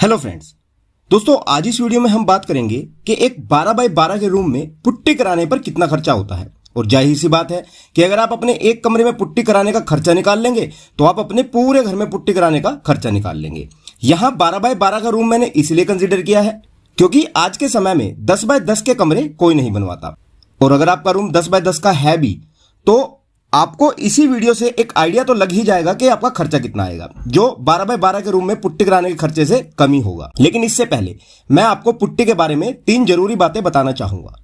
Hello friends, दोस्तों आज इस वीडियो में हम बात करेंगे कि एक 12 बाय 12 के रूम में पुट्टी कराने पर कितना खर्चा होता है। और जाहिर सी बात है कि अगर आप अपने एक कमरे में पुट्टी कराने का खर्चा निकाल लेंगे तो आप अपने पूरे घर में पुट्टी कराने का खर्चा निकाल लेंगे। यहाँ 12 बाय 12 का रूम मैंने इसलिए कंसिडर किया है क्योंकि आज के समय में 10 बाय 10 के कमरे कोई नहीं बनवाता। और अगर आपका रूम 10 बाय 10 का है भी तो आपको इसी वीडियो से एक आइडिया तो लग ही जाएगा कि आपका खर्चा कितना आएगा, जो 12 बाय 12 के रूम में पुट्टी कराने के खर्चे से कम ही होगा। लेकिन इससे पहले मैं आपको पुट्टी के बारे में 3 जरूरी बातें बताना चाहूंगा।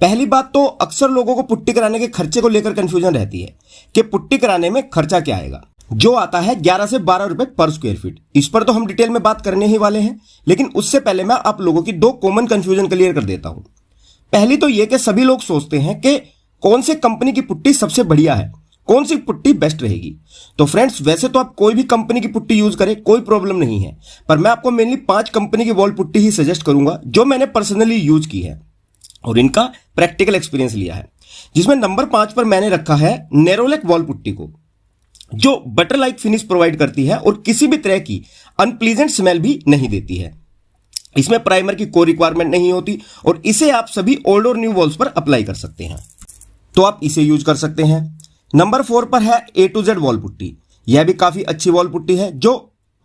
पहली बात तो अक्सर लोगों को पुट्टी कराने के खर्चे को लेकर कंफ्यूजन रहती है कि पुट्टी कराने में खर्चा क्या आएगा, जो आता है 11 से 12 रुपए पर स्क्वायर फीट। इस पर तो हम डिटेल में बात करने ही वाले हैं, लेकिन उससे पहले मैं आप लोगों की 2 कॉमन कंफ्यूजन क्लियर कर देता हूं। पहली तो यह कि सभी लोग सोचते हैं कि कौन से कंपनी की पुट्टी सबसे बढ़िया है, कौन सी पुट्टी बेस्ट रहेगी। तो फ्रेंड्स, वैसे तो आप कोई भी कंपनी की पुट्टी यूज करें, कोई प्रॉब्लम नहीं है, पर मैं आपको मेनली 5 कंपनी की वॉल पुट्टी ही सजेस्ट करूंगा जो मैंने पर्सनली यूज की है और इनका प्रैक्टिकल एक्सपीरियंस लिया है। जिसमें नंबर 5 पर मैंने रखा है नेरोलैक वॉल पुट्टी को, जो बटर लाइक फिनिश प्रोवाइड करती है और किसी भी तरह की अनप्लीजेंट स्मेल भी नहीं देती है। इसमें प्राइमर की कोई रिक्वायरमेंट नहीं होती और इसे आप सभी ओल्ड और न्यू वॉल्स पर अप्लाई कर सकते हैं, तो आप इसे यूज कर सकते हैं। नंबर 4 पर है A to Z wall putty. यह भी काफी अच्छी वॉल पुट्टी है जो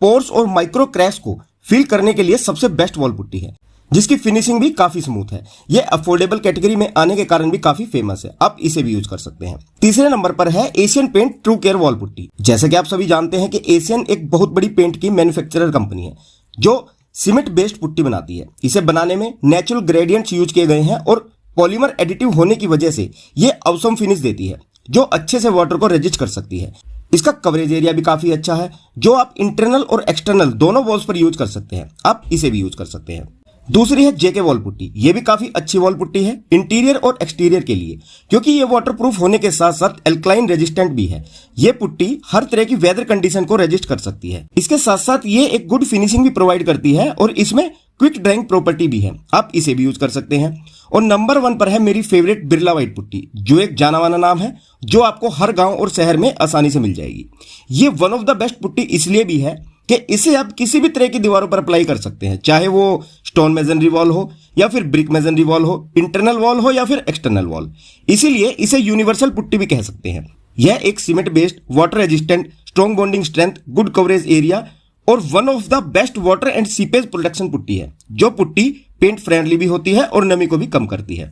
पोर्स और माइक्रो क्रैक्स को फिल करने के लिए सबसे बेस्ट वॉल पुट्टी है, जिसकी फिनिशिंग भी काफी स्मूथ है। यह अफोर्डेबल कैटेगरी में आने के कारण भी काफी फेमस है, आप इसे भी यूज कर सकते हैं। तीसरे नंबर पर है Asian Paint true care wall putty. जैसे कि आप सभी जानते हैं कि एशियन एक बहुत बड़ी पेंट की मैन्युफैक्चरर कंपनी है जो सीमेंट बेस्ड पुट्टी बनाती है। इसे बनाने में नेचुरल ग्रेडियंट्स यूज किए गए हैं और पॉलीमर एडिटिव होने की वजह से यह ऑसम फिनिश देती है जो अच्छे से वाटर को रेजिस्ट कर सकती है। इसका कवरेज एरिया भी काफी अच्छा है जो आप इंटरनल और एक्सटर्नल दोनों वॉल्स पर यूज कर सकते हैं, आप इसे भी यूज कर सकते हैं। दूसरी है जेके वॉल पुट्टी। यह भी काफी अच्छी वॉल पुट्टी है इंटीरियर और एक्सटीरियर के लिए, क्योंकि यह वाटरप्रूफ होने के साथ साथ एल्कलाइन रेजिस्टेंट भी है। यह पुट्टी हर तरह की वेदर कंडीशन को रेजिस्ट कर सकती है। इसके साथ साथ ये एक गुड फिनिशिंग भी प्रोवाइड करती है और इसमें क्विक ड्राइंग प्रॉपर्टी भी है, आप इसे भी यूज कर सकते हैं। और नंबर 1 पर है मेरी फेवरेट बिरला व्हाइट पुट्टी, जो एक जाना माना नाम है, जो आपको हर गांव और शहर में आसानी से मिल जाएगी। ये one of the best putty इसलिए भी है कि इसे आप किसी भी तरह की दीवारों पर अप्लाई कर सकते हैं, चाहे वो स्टोन मेजनरी वॉल हो या फिर ब्रिक मेजनरी वॉल हो, इंटरनल वॉल हो या फिर एक्सटर्नल वॉल। इसीलिए इसे यूनिवर्सल पुट्टी भी कह सकते हैं। यह एक cement based, water resistant, strong bonding strength, good coverage area और one of the best water and seepage protection putty है, जो पुट्टी पेंट फ्रेंडली भी होती है और नमी को भी कम करती है।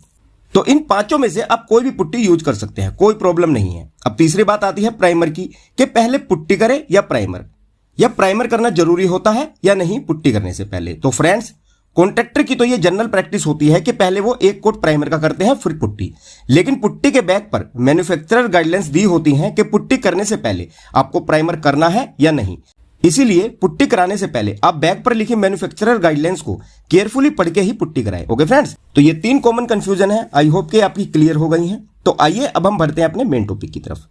तो इन 5 में से आप कोई भी पुट्टी यूज कर सकते हैं, कोई प्रॉब्लम नहीं है। अब तीसरी बात आती है प्राइमर की, कि पहले पुट्टी करें या प्राइमर करना जरूरी होता है या नहीं पुट्टी करने से पहले। तो फ्रेंड्स, कॉन्ट्रैक्टर की तो ये जनरल प्रैक्टिस होती है कि पहले वो 1 कोट प्राइमर का करते हैं फिर पुट्टी। लेकिन पुट्टी के बैक पर मैन्युफैक्चरर गाइडलाइंस दी होती हैं कि पुट्टी करने से पहले आपको प्राइमर करना है या नहीं। इसीलिए पुट्टी कराने से पहले आप बैग पर लिखी मैन्युफैक्चरर गाइडलाइंस को केयरफुली पढ़ के ही पुट्टी कराएं। ओके फ्रेंड्स, तो ये 3 कॉमन कंफ्यूजन है, आई होप कि आपकी क्लियर हो गई हैं। तो आइए अब हम बढ़ते हैं अपने मेन टॉपिक की तरफ।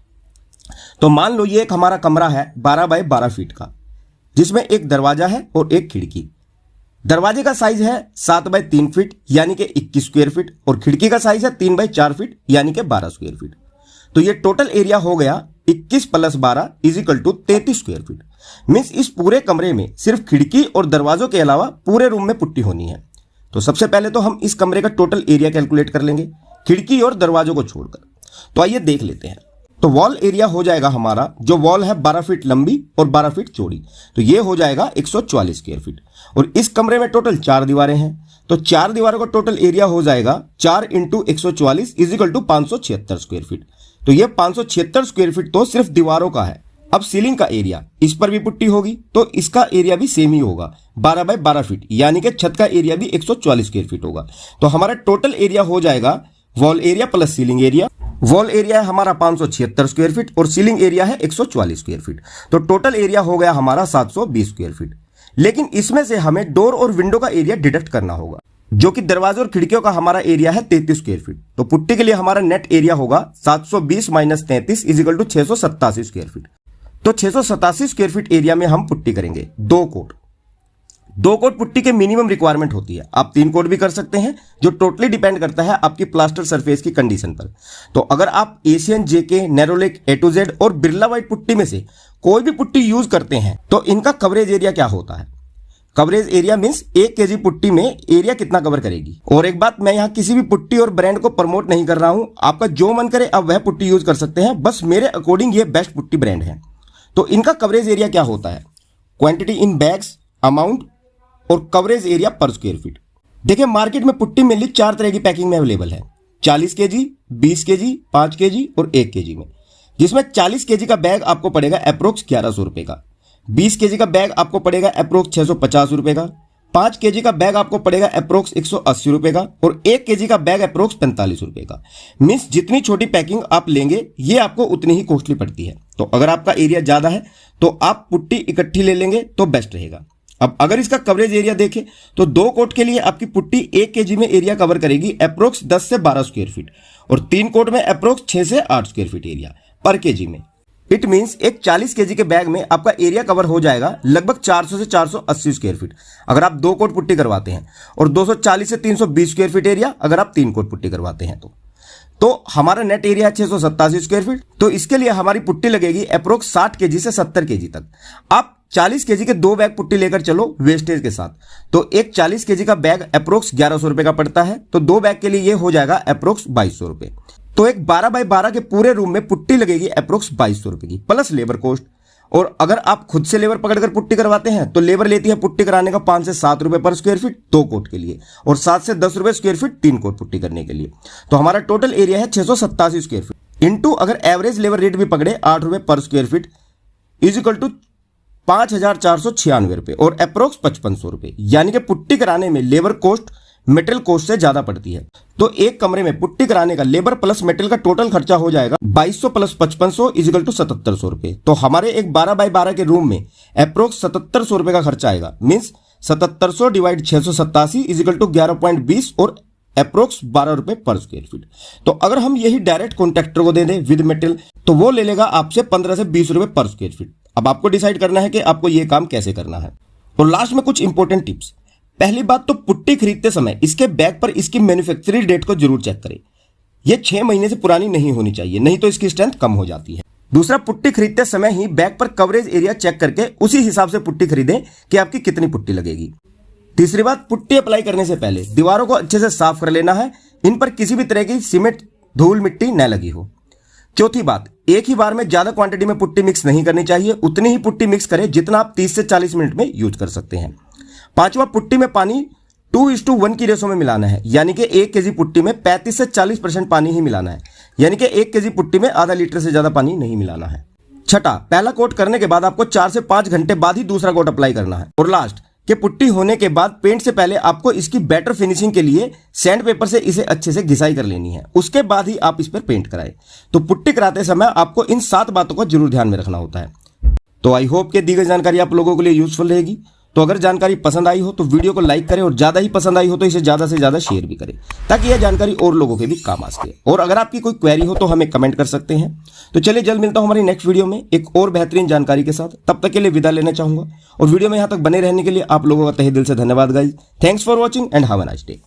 तो मान लो ये एक हमारा कमरा है 12 बाय 12 फीट का, जिसमें एक दरवाजा है और एक खिड़की। दरवाजे का साइज है 7 बाय 3 फीट यानी कि 21 स्क्वायर फीट और खिड़की का साइज है 3 बाय 4 फीट यानी कि 12 स्क्वायर फीट। तो ये टोटल एरिया हो गया 21 + 12 = 33 स्क्वायर फीट। मीन्स इस पूरे कमरे में सिर्फ खिड़की और दरवाजों के अलावा पूरे रूम में पुट्टी होनी है। तो सबसे पहले तो हम इस कमरे का टोटल एरिया कैलकुलेट कर लेंगे, खिड़की और दरवाजों को छोड़कर। तो आइए देख लेते हैं। तो वॉल एरिया हो जाएगा हमारा, जो वॉल है 12 फीट लंबी और 12 फीट चौड़ी, तो ये हो जाएगा 144 स्क्वायर फीट। और इस कमरे में टोटल 4 दीवारें हैं, तो 4 दीवारों का टोटल एरिया हो जाएगा 4 × 144 = 576 स्क्वायर फीट। तो ये 576 स्क्वायर फीट तो सिर्फ दीवारों का है। अब सीलिंग का एरिया, इस पर भी पुट्टी होगी तो इसका एरिया भी सेम ही होगा, 12 बाय 12 फीट, यानी कि छत का एरिया भी 144 स्क्वायर फीट होगा। तो हमारा टोटल एरिया हो जाएगा wall area plus ceiling area. Wall area है हमारा 576 स्क्वायर फीट और सीलिंग एरिया है 144 स्क्वायर फीट, तो टोटल एरिया हो गया हमारा 720 स्क्वायर फीट। लेकिन इसमें से हमें डोर और विंडो का एरिया डिडक्ट करना होगा, जो कि दरवाजे और खिड़कियों का हमारा एरिया है 33 स्क्वायर फीट। तो पुट्टी के लिए हमारा नेट एरिया होगा 720 - 33 = 687 स्क्वायर फीट। तो 687 स्क्वायर फीट एरिया में हम पुट्टी करेंगे 2 कोट। 2 कोट पुट्टी के मिनिमम रिक्वायरमेंट होती है, आप 3 कोट भी कर सकते हैं, जो टोटली डिपेंड करता है आपकी प्लास्टर सरफेस की कंडीशन पर। तो अगर आप Asian, JK, Nerolac, A to Z और बिरला व्हाइट पुट्टी में से कोई भी पुट्टी यूज करते हैं तो इनका कवरेज एरिया क्या होता है। Coverage area means 1 KG putty में एरिया कितना कवर करेगी। और एक बात, मैं यहाँ किसी भी पुट्टी और ब्रांड को प्रमोट नहीं कर रहा हूं, आपका जो मन करे आप वह पुट्टी यूज कर सकते हैं, बस मेरे अकॉर्डिंग ये बेस्ट पुट्टी ब्रांड है। तो इनका कवरेज एरिया क्या होता है, क्वांटिटी इन बैग्स, अमाउंट और कवरेज एरिया पर स्क्वायर फीट। देखिए मार्केट में पुट्टी मेनली 4 तरह की पैकिंग में अवेलेबल है, 40 केजी, 20 केजी, 5 केजी और 1 केजी में, जिसमें 40 केजी का बैग आपको पड़ेगा अप्रोक्स 1100 रुपए का, 20 केजी का बैग आपको पड़ेगा अप्रोक्स 650 रुपए का, 5 केजी का बैग आपको पड़ेगा अप्रोक्स 180 रुपए का और 1 केजी का बैग अप्रोक्स 45 रुपए का। मीन्स जितनी छोटी पैकिंग आप लेंगे ये आपको उतनी ही कॉस्टली पड़ती है। तो अगर आपका एरिया ज्यादा है तो आप पुट्टी इकट्ठी ले लेंगे तो बेस्ट रहेगा। अब अगर इसका कवरेज एरिया देखें तो 2 कोट के लिए आपकी पुट्टी 1 केजी में एरिया कवर करेगी अप्रोक्स 10 से 12 स्क्वायर फीट और 3 कोट में अप्रोक्स 6 से 8 स्क्वायर फीट एरिया पर केजी में। इट मीन्स एक 40 केजी के बैग में आपका एरिया कवर हो जाएगा लगभग 400 से 480 स्क्वायर फीट अगर आप 2 कोट पुट्टी करवाते हैं, और 240 से 320 स्क्वायर फीट एरिया अगर आप 3 कोट पुट्टी करवाते हैं। तो हमारा नेट एरिया है 687 स्क्वायर फीट। तो इसके लिए हमारी पुट्टी लगेगी अप्रोक्स 60 केजी से 70 केजी तक। आप 40 केजी के 2 बैग पुट्टी लेकर चलो वेस्टेज के साथ, तो एक 40 केजी का बैग अप्रोक्स 1100 रुपए का पड़ता है, तो 2 बैग के लिए ये हो जाएगा अप्रोक्स 2200 रुपए। तो एक 12 बाय 12 के पूरे रूम में पुट्टी लगेगी अप्रोक्स 2200 रुपए की प्लस लेबर कॉस्ट। और अगर आप खुद से लेबर पकड़कर पुट्टी करवाते हैं तो लेबर लेती है पुट्टी कराने का 5 से 7 रुपए पर स्क्वायर फीट 2 कोट के लिए, और 7 से 10 रुपए स्क्वायर फीट 3 कोट पुट्टी करने के लिए। तो हमारा टोटल एरिया है 687 स्क्वायर फीट इंटू अगर एवरेज लेबर रेट भी पकड़े 8 रुपए पर square feet is equal to 5496 रुपए और अप्रोक्स 5500 रुपए। यानी कि पुट्टी कराने में लेबर कॉस्ट मेटेरियल कॉस्ट से ज्यादा पड़ती है। तो एक कमरे में पुट्टी कराने का लेबर प्लस मेटेरियल का टोटल खर्चा हो जाएगा 2200 प्लस 5500 इज इक्वल टू 7700 रुपए। तो हमारे एक 12 बाय 12 के रूम में अप्रोक्स 7700 रुपए का खर्चा आएगा। Means 7700 divide 687 is equal to 11.20 और अप्रोक्स 12 रुपए पर स्क्वायर फीट। तो अगर हम यही डायरेक्ट कॉन्ट्रैक्टर को दे दें विद मेटेरियल तो वो ले लेगा आपसे 15 से 20 रुपए पर स्क्वायर फीट। अब आपको डिसाइड करना है कि आपको ये काम कैसे करना है। और लास्ट में कुछ इंपॉर्टेंट टिप्स। पहली बात तो पुट्टी खरीदते समय इसके बैग पर इसकी मैन्युफैक्चरिंग डेट को जरूर चेक करें। यह 6 महीने से पुरानी नहीं होनी चाहिए, नहीं तो इसकी स्ट्रेंथ कम हो जाती है। दूसरा, पुट्टी खरीदते समय ही बैग पर कवरेज एरिया चेक करके उसी हिसाब से पुट्टी खरीदें कि आपकी कितनी पुट्टी लगेगी। तीसरी बात, पुट्टी अप्लाई करने से पहले दीवारों को अच्छे से साफ कर लेना है, इन पर किसी भी तरह की सीमेंट धूल मिट्टी न लगी हो। चौथी बात, एक ही बार में ज्यादा क्वांटिटी में पुट्टी मिक्स नहीं करनी चाहिए, उतनी ही पुट्टी मिक्स करें जितना आप 30 से 40 मिनट में यूज कर सकते हैं। पांचवा, पुट्टी में पानी 2:1 की रेशो में मिलाना है, यानी कि 1 केजी पुट्टी में 35 से 40% पानी ही मिलाना है, यानी कि 1 केजी पुट्टी में आधा लीटर से ज्यादा पानी नहीं मिलाना है। छठा, पहला कोट करने के बाद आपको 4 से 5 घंटे बाद ही दूसरा कोट अप्लाई करना है। और लास्ट कि पुट्टी होने के बाद पेंट से पहले आपको इसकी बेटर फिनिशिंग के लिए सैंड पेपर से इसे अच्छे से घिसाई कर लेनी है, उसके बाद ही आप इस पर पेंट कराएं। तो पुट्टी कराते समय आपको इन 7 बातों को जरूर ध्यान में रखना होता है। तो आई होप कि दी गई जानकारी आप लोगों के लिए यूजफुल रहेगी। तो अगर जानकारी पसंद आई हो तो वीडियो को लाइक करें, और ज्यादा ही पसंद आई हो तो इसे ज्यादा से ज्यादा शेयर भी करें, ताकि यह जानकारी और लोगों के भी काम आ सके। और अगर आपकी कोई क्वेरी हो तो हमें कमेंट कर सकते हैं। तो चलिए जल्द मिलता हूं हमारी नेक्स्ट वीडियो में एक और बेहतरीन जानकारी के साथ। तब तक के लिए विदा लेना चाहूंगा, और वीडियो में यहां तक बने रहने के लिए आप लोगों का तहे दिल से धन्यवाद guys. Thanks for watching and have a nice day.